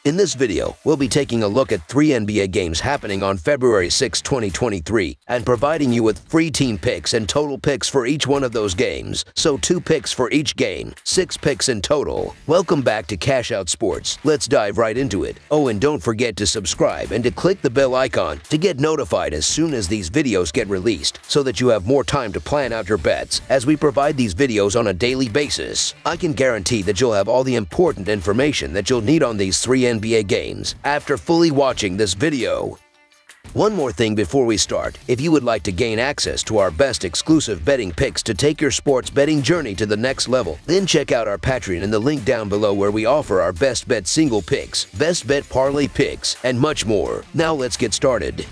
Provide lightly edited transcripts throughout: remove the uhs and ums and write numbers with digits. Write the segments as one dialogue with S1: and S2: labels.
S1: In this video, we'll be taking a look at 3 NBA games happening on February 6, 2023, and providing you with free team picks and total picks for each one of those games. So 2 picks for each game, 6 picks in total. Welcome back to Cash Out Sports. Let's dive right into it. Oh, and don't forget to subscribe and to click the bell icon to get notified as soon as these videos get released, so that you have more time to plan out your bets as we provide these videos on a daily basis. I can guarantee that you'll have all the important information that you'll need on these 3 NBA games after fully watching this video. One more thing before we start. If you would like to gain access to our best exclusive betting picks to take your sports betting journey to the next level, then check out our Patreon in the link down below, where we offer our best bet single picks, best bet parlay picks, and much more. Now let's get started.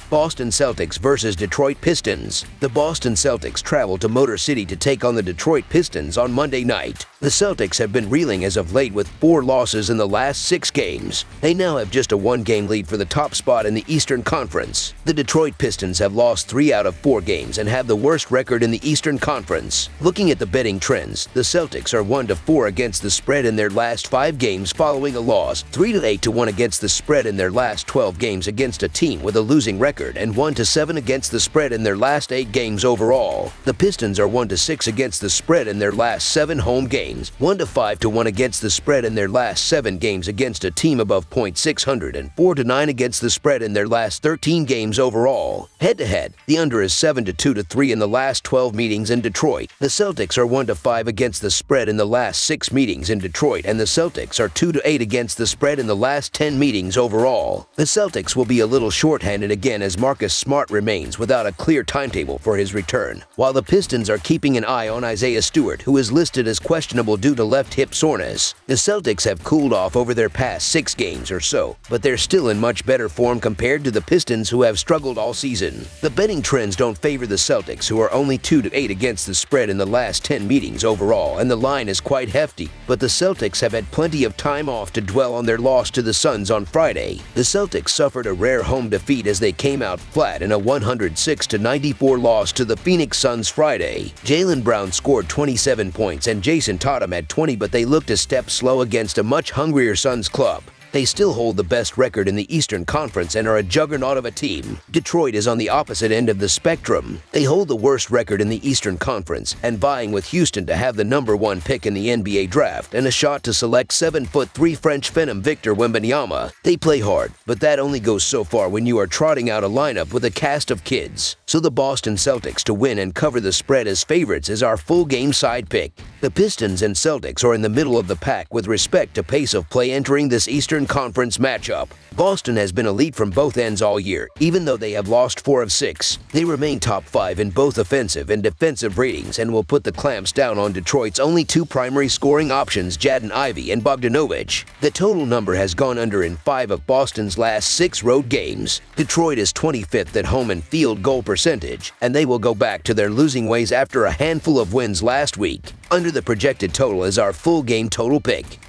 S1: Boston Celtics versus Detroit Pistons. The Boston Celtics travel to Motor City to take on the Detroit Pistons on Monday night. The Celtics have been reeling as of late with 4 losses in the last 6 games. They now have just a 1-game lead for the top spot in the Eastern Conference. The Detroit Pistons have lost 3 out of 4 games and have the worst record in the Eastern Conference. Looking at the betting trends, the Celtics are 1-4 against the spread in their last 5 games following a loss, 3-8-1 against the spread in their last 12 games against a team with a losing record, and 1-7 against the spread in their last 8 games overall. The Pistons are 1-6 against the spread in their last 7 home games, 1-5-1 against the spread in their last 7 games against a team above .600, and 4-9 against the spread in their last 13 games overall. Head-to-head, the under is 7-2-3 in the last 12 meetings in Detroit. The Celtics are 1-5 against the spread in the last 6 meetings in Detroit, and the Celtics are 2-8 against the spread in the last 10 meetings overall. The Celtics will be a little shorthanded again as Marcus Smart remains without a clear timetable for his return, while the Pistons are keeping an eye on Isaiah Stewart, who is listed as questionable due to left hip soreness. The Celtics have cooled off over their past 6 games or so, but they're still in much better form compared to the Pistons, who have struggled all season. The betting trends don't favor the Celtics, who are only 2-8 against the spread in the last 10 meetings overall, and the line is quite hefty, but the Celtics have had plenty of time off to dwell on their loss to the Suns on Friday. The Celtics suffered a rare home defeat as they came out flat in a 106-94 loss to the Phoenix Suns Friday. Jaylen Brown scored 27 points and Jason Tatum had 20, but they looked a step slow against a much hungrier Suns club. They still hold the best record in the Eastern Conference and are a juggernaut of a team. Detroit is on the opposite end of the spectrum. They hold the worst record in the Eastern Conference and vying with Houston to have the #1 pick in the NBA draft and a shot to select 7'3" French Phenom Victor Wembanyama. They play hard, but that only goes so far when you are trotting out a lineup with a cast of kids. So the Boston Celtics to win and cover the spread as favorites is our full game side pick. The Pistons and Celtics are in the middle of the pack with respect to pace of play entering this Eastern Conference matchup. Boston has been elite from both ends all year, even though they have lost 4 of 6. They remain top 5 in both offensive and defensive ratings and will put the clamps down on Detroit's only 2 primary scoring options, Jaden Ivey and Bogdanovic. The total number has gone under in 5 of Boston's last 6 road games. Detroit is 25th at home in field goal percentage, and they will go back to their losing ways after a handful of wins last week. Under the projected total is our full game total pick.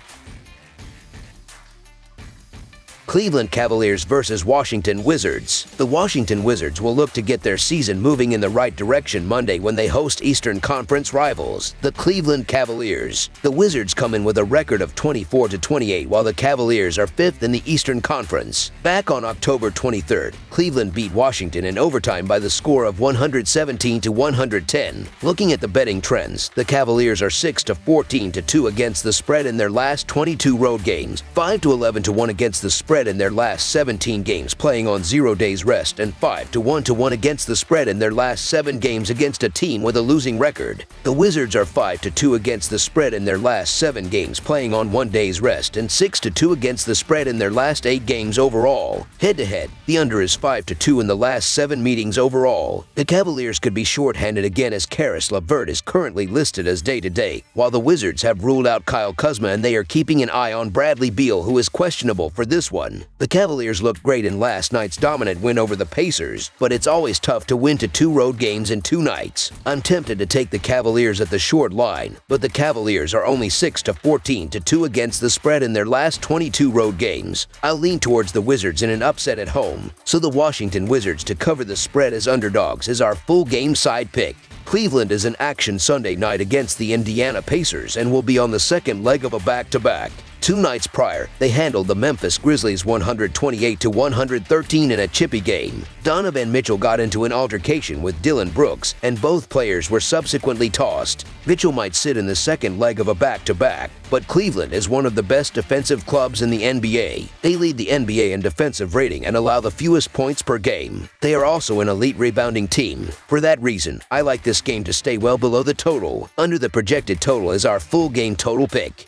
S1: Cleveland Cavaliers versus Washington Wizards. The Washington Wizards will look to get their season moving in the right direction Monday when they host Eastern Conference rivals, the Cleveland Cavaliers. The Wizards come in with a record of 24-28, while the Cavaliers are 5th in the Eastern Conference. Back on October 23rd, Cleveland beat Washington in overtime by the score of 117-110. Looking at the betting trends, the Cavaliers are 6-14-2 against the spread in their last 22 road games, 5-11-1 against the spread in their last 17 games playing on 0 days rest, and 5-1 against the spread in their last 7 games against a team with a losing record. The Wizards are 5-2 against the spread in their last 7 games playing on 1 day's rest, and 6-2 against the spread in their last 8 games overall. Head-to-head, the under is 5-2 in the last 7 meetings overall. The Cavaliers could be shorthanded again as Caris LeVert is currently listed as day-to-day, while the Wizards have ruled out Kyle Kuzma and they are keeping an eye on Bradley Beal, who is questionable for this one. The Cavaliers looked great in last night's dominant win over the Pacers, but it's always tough to win to 2 road games in 2 nights. I'm tempted to take the Cavaliers at the short line, but the Cavaliers are only 6-14-2 against the spread in their last 22 road games. I'll lean towards the Wizards in an upset at home, so the Washington Wizards to cover the spread as underdogs is our full game side pick. Cleveland is in action Sunday night against the Indiana Pacers and will be on the second leg of a back-to-back. 2 nights prior, they handled the Memphis Grizzlies 128-113 in a chippy game. Donovan Mitchell got into an altercation with Dillon Brooks, and both players were subsequently tossed. Mitchell might sit in the second leg of a back-to-back, but Cleveland is one of the best defensive clubs in the NBA. They lead the NBA in defensive rating and allow the fewest points per game. They are also an elite rebounding team. For that reason, I like this game to stay well below the total. Under the projected total is our full game total pick.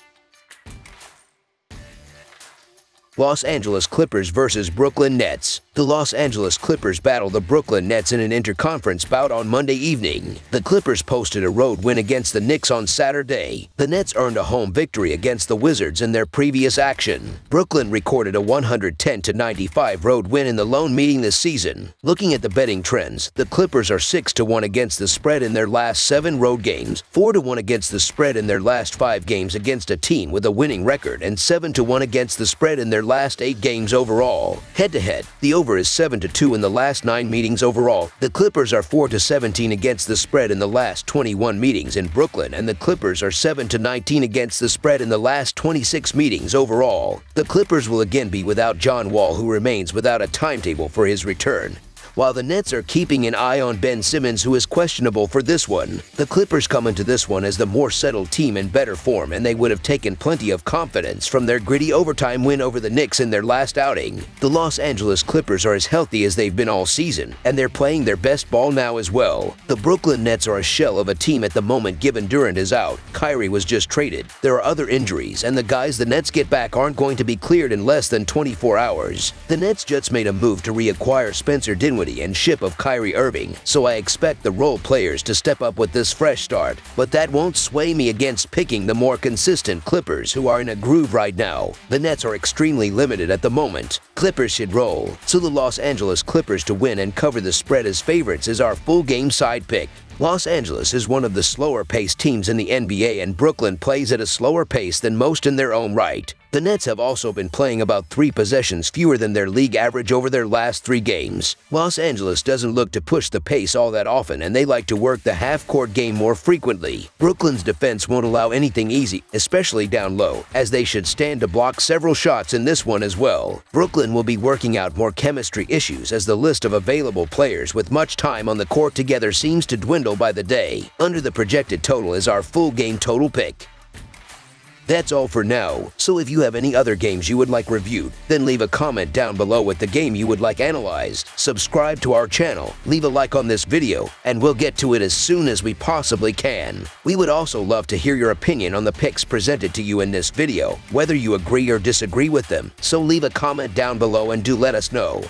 S1: Los Angeles Clippers vs. Brooklyn Nets. The Los Angeles Clippers battled the Brooklyn Nets in an interconference bout on Monday evening. The Clippers posted a road win against the Knicks on Saturday. The Nets earned a home victory against the Wizards in their previous action. Brooklyn recorded a 110-95 road win in the lone meeting this season. Looking at the betting trends, the Clippers are 6-1 against the spread in their last 7 road games, 4-1 against the spread in their last 5 games against a team with a winning record, and 7-1 against the spread in their last 8 games overall. Head-to-head, the over is 7-2 in the last 9 meetings overall. The Clippers are 4-17 against the spread in the last 21 meetings in Brooklyn, and the Clippers are 7-19 against the spread in the last 26 meetings overall. The Clippers will again be without John Wall, who remains without a timetable for his return, while the Nets are keeping an eye on Ben Simmons, who is questionable for this one. The Clippers come into this one as the more settled team in better form, and they would have taken plenty of confidence from their gritty overtime win over the Knicks in their last outing. The Los Angeles Clippers are as healthy as they've been all season, and they're playing their best ball now as well. The Brooklyn Nets are a shell of a team at the moment given Durant is out. Kyrie was just traded. There are other injuries, and the guys the Nets get back aren't going to be cleared in less than 24 hours. The Nets just made a move to reacquire Spencer Dinwiddie and ship of Kyrie Irving, so I expect the role players to step up with this fresh start, but that won't sway me against picking the more consistent Clippers, who are in a groove right now. The Nets are extremely limited at the moment. Clippers should roll, so the Los Angeles Clippers to win and cover the spread as favorites is our full game side pick. Los Angeles is one of the slower-paced teams in the NBA, and Brooklyn plays at a slower pace than most in their own right. The Nets have also been playing about 3 possessions fewer than their league average over their last 3 games. Los Angeles doesn't look to push the pace all that often, and they like to work the half-court game more frequently. Brooklyn's defense won't allow anything easy, especially down low, as they should stand to block several shots in this one as well. Brooklyn will be working out more chemistry issues as the list of available players with much time on the court together seems to dwindle by the day. Under the projected total is our full game total pick. That's all for now, so if you have any other games you would like reviewed, then leave a comment down below with the game you would like analyzed. Subscribe to our channel, leave a like on this video, and we'll get to it as soon as we possibly can. We would also love to hear your opinion on the picks presented to you in this video, whether you agree or disagree with them, so leave a comment down below and do let us know.